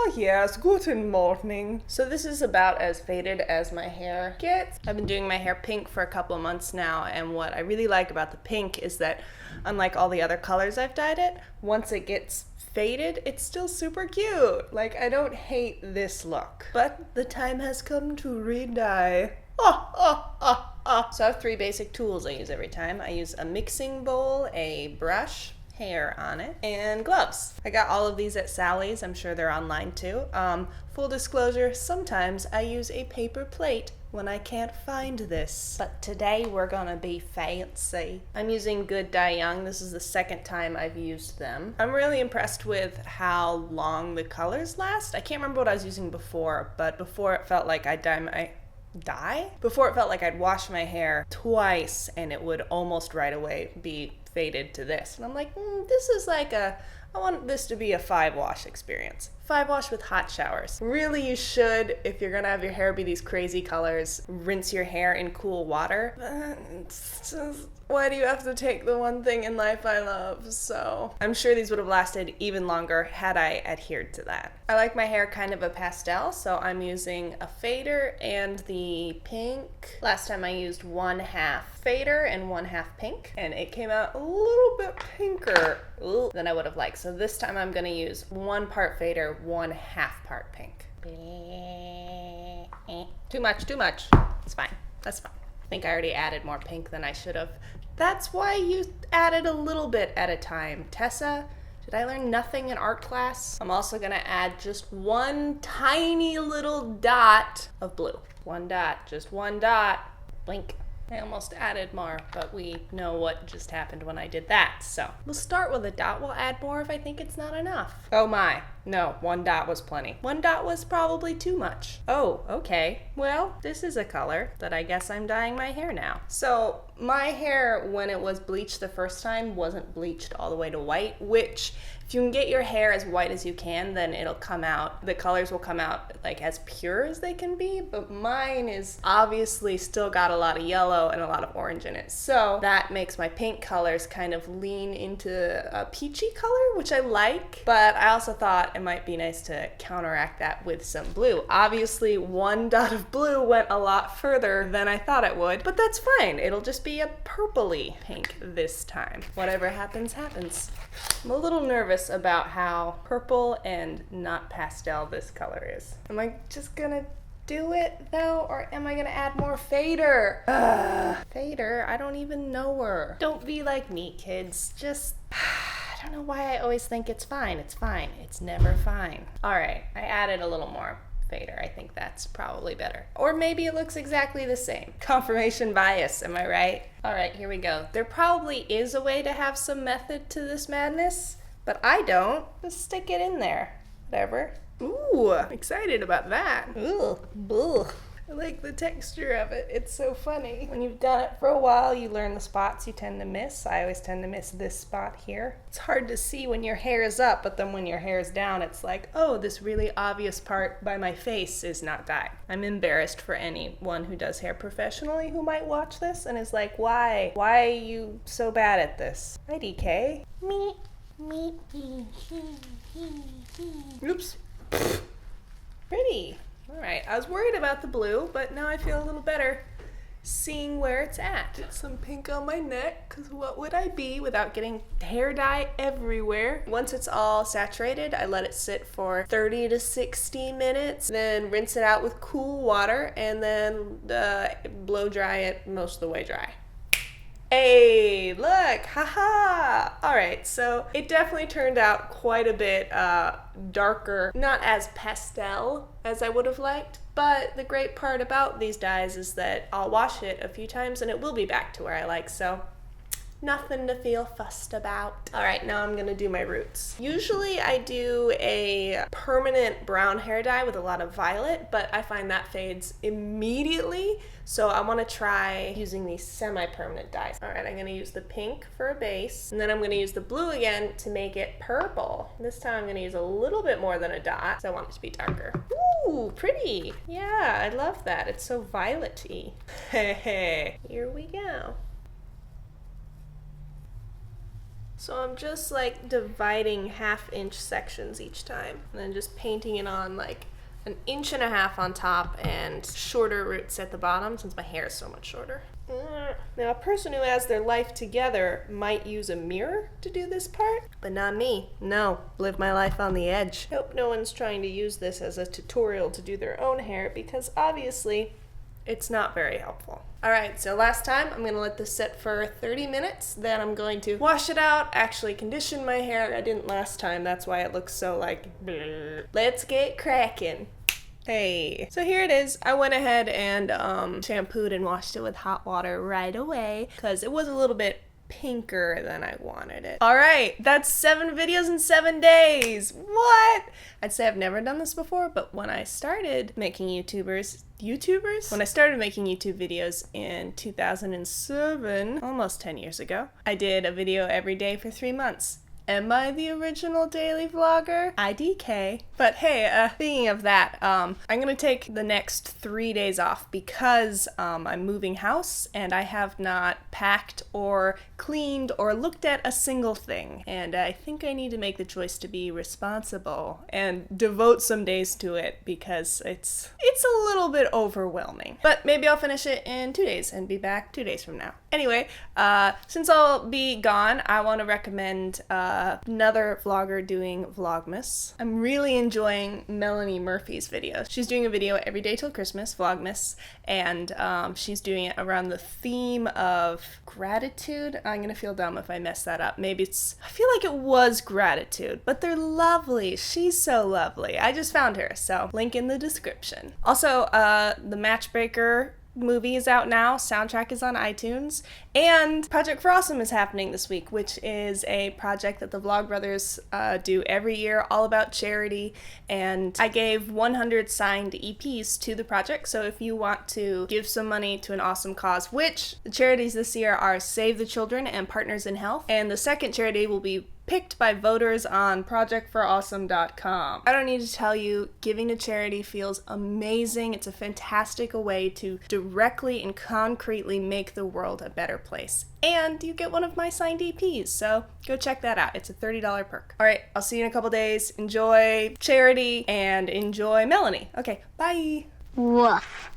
Ah yes, guten morning. So this is about as faded as my hair gets. I've been doing my hair pink for a couple of months now, and what I really like about the pink is that unlike all the other colors I've dyed it, once it gets faded, it's still super cute. Like, I don't hate this look. But the time has come to re-dye. So I have 3 basic tools I use every time. I use a mixing bowl, a brush, hair on it, and gloves. I got all of these at Sally's. I'm sure they're online too. Full disclosure, sometimes I use a paper plate when I can't find this. But today we're gonna be fancy. I'm using Good Dye Young. This is the 2nd time I've used them. I'm really impressed with how long the colors last. I can't remember what I was using before, but before it felt like I'd Before it felt like I'd wash my hair twice and it would almost right away be faded to this. And I'm like, this is like I want this to be a 5-wash experience. 5-wash with hot showers. Really, you should, if you're gonna have your hair be these crazy colors, rinse your hair in cool water. Why do you have to take the one thing in life I love? So I'm sure these would have lasted even longer had I adhered to that. I like my hair kind of a pastel, so I'm using a fader and the pink. Last time I used 1/2 fader and 1/2 pink, and it came out a little bit pinker than I would have liked. So this time I'm gonna use 1 part fader, 1/2 part pink. Too much. It's fine. That's fine. I think I already added more pink than I should have. That's why you added a little bit at a time. Tessa, did I learn nothing in art class? I'm also gonna add just 1 tiny little dot of blue. 1 dot, just 1 dot. Blink. I almost added more, but we know what just happened when I did that. So we'll start with a dot. We'll add more if I think it's not enough. Oh my, no, 1 dot was plenty. 1 dot was probably too much. Oh, okay. Well, this is a color that I guess I'm dyeing my hair now. So my hair, when it was bleached the first time, wasn't bleached all the way to white, which if you can get your hair as white as you can, then it'll come out, the colors will come out like as pure as they can be, but mine is obviously still got a lot of yellow and a lot of orange in it. So that makes my pink colors kind of lean into a peachy color, which I like, but I also thought it might be nice to counteract that with some blue. Obviously 1 dot of blue went a lot further than I thought it would, but that's fine. It'll just be a purpley pink this time. Whatever happens, happens. I'm a little nervous about how purple and not pastel this color is. Am I just gonna do it though, or am I gonna add more fader? Fader? I don't even know her. Don't be like me, kids. Just, I don't know why I always think it's fine. It's fine. It's never fine. All right, I added a little more fader. I think that's probably better. Or maybe it looks exactly the same. Confirmation bias, am I right? All right, here we go. There probably is a way to have some method to this madness, but I don't. Just stick it in there. Whatever. Ooh, I'm excited about that. Ooh, ugh. I like the texture of it. It's so funny. When you've done it for a while, you learn the spots you tend to miss. I always tend to miss this spot here. It's hard to see when your hair is up, but then when your hair is down, it's like, oh, this really obvious part by my face is not dyed. I'm embarrassed for anyone who does hair professionally who might watch this and is like, why? Why are you so bad at this? Hi, DK. Oops. Pretty. All right, I was worried about the blue, but now I feel a little better seeing where it's at. Get some pink on my neck, because what would I be without getting hair dye everywhere? Once it's all saturated, I let it sit for 30 to 60 minutes, then rinse it out with cool water, and then blow dry it most of the way dry. Hey, look, haha. All right, so it definitely turned out quite a bit darker, not as pastel as I would have liked, but the great part about these dyes is that I'll wash it a few times and it will be back to where I like, so nothing to feel fussed about. All right, now I'm gonna do my roots. Usually I do a permanent brown hair dye with a lot of violet, but I find that fades immediately, so I wanna try using these semi-permanent dyes. All right, I'm gonna use the pink for a base, and then I'm gonna use the blue again to make it purple. This time I'm gonna use a little bit more than a dot, so I want it to be darker. Ooh, pretty. Yeah, I love that. It's so violet-y. Hey, here we go. So I'm just like dividing 1/2 inch sections each time and then just painting it on like 1.5 inches on top and shorter roots at the bottom since my hair is so much shorter. Now, a person who has their life together might use a mirror to do this part, but not me. No, live my life on the edge. Hope no one's trying to use this as a tutorial to do their own hair because obviously it's not very helpful. Alright, so last time I'm going to let this sit for 30 minutes, then I'm going to wash it out, actually condition my hair. I didn't last time, that's why it looks so like bleh. Let's get cracking. Hey, so here it is. I went ahead and shampooed and washed it with hot water right away because it was a little bit pinker than I wanted it. Alright, that's 7 videos in 7 days. What? I'd say I've never done this before, but when I started making When I started making YouTube videos in 2007, almost 10 years ago, I did a video every day for 3 months. Am I the original daily vlogger? IDK. But hey, speaking of that, I'm gonna take the next 3 days off because I'm moving house and I have not packed or cleaned or looked at a single thing. And I think I need to make the choice to be responsible and devote some days to it because it's a little bit overwhelming. But maybe I'll finish it in 2 days and be back 2 days from now. Anyway, since I'll be gone, I want to recommend another vlogger doing Vlogmas. I'm really enjoying Melanie Murphy's videos. She's doing a video every day till Christmas, Vlogmas, and she's doing it around the theme of gratitude. I'm gonna feel dumb if I mess that up. Maybe I feel like it was gratitude, but they're lovely. She's so lovely. I just found her, so link in the description. Also, the Matchbreaker movie is out now, soundtrack is on iTunes, and Project for Awesome is happening this week, which is a project that the Vlogbrothers do every year, all about charity, and I gave 100 signed EPs to the project, so if you want to give some money to an awesome cause, which the charities this year are Save the Children and Partners in Health, and the second charity will be picked by voters on projectforawesome.com. I don't need to tell you, giving to charity feels amazing. It's a fantastic way to directly and concretely make the world a better place. And you get one of my signed EPs, so go check that out. It's a $30 perk. All right, I'll see you in a couple days. Enjoy charity and enjoy Melanie. Okay, bye. Woof.